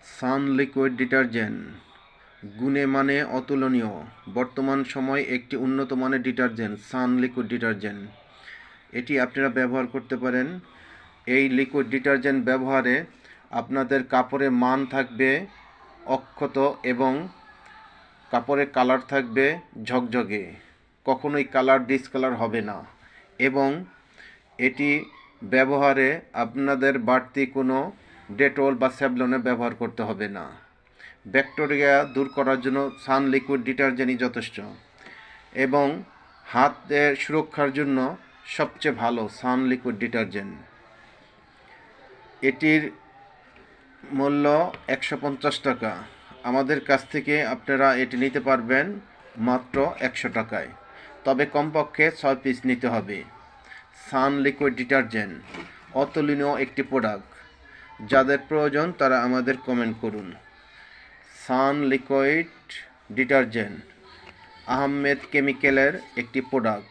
সান liquid detergent গুণে মানে অতুলনীয়। বর্তমান সময়ে একটি উন্নত মানের ডিটারজেন্ট সান লিকুইড ডিটারজেন্ট। এটি আপনারা ব্যবহার করতে পারেন। এই লিকুইড ডিটারজেন্ট ব্যবহারে আপনাদের কাপড়ের মান থাকবে অক্ষত এবং কাপড়ের কালার থাকবে ঝকঝকে, কখনোই কালার ডিসকালার হবে না। এবং এটি ব্যবহারে আপনাদের বাড়তি কোনো ডেটল বা স্যাভলনের ব্যবহার করতে হবে না। ব্যাকটেরিয়া দূর করার জন্য সান লিকুইড ডিটারজেন্টই যথেষ্ট এবং হাতের সুরক্ষার জন্য সবচেয়ে ভালো সান লিকুইড ডিটারজেন্ট। এটির মূল্য 150 টাকা। আমাদের কাছ থেকে আপনারা এটি নিতে পারবেন মাত্র 100 টাকায়, তবে কমপক্ষে 6 পিস নিতে হবে। সান লিকুইড ডিটারজেন্ট অতুলনীয় একটি প্রোডাক্ট। যাদের প্রয়োজন তারা আমাদের কমেন্ট করুন। সান লিকুইড ডিটারজেন্ট আহমেদ কেমিক্যালের একটি প্রোডাক্ট।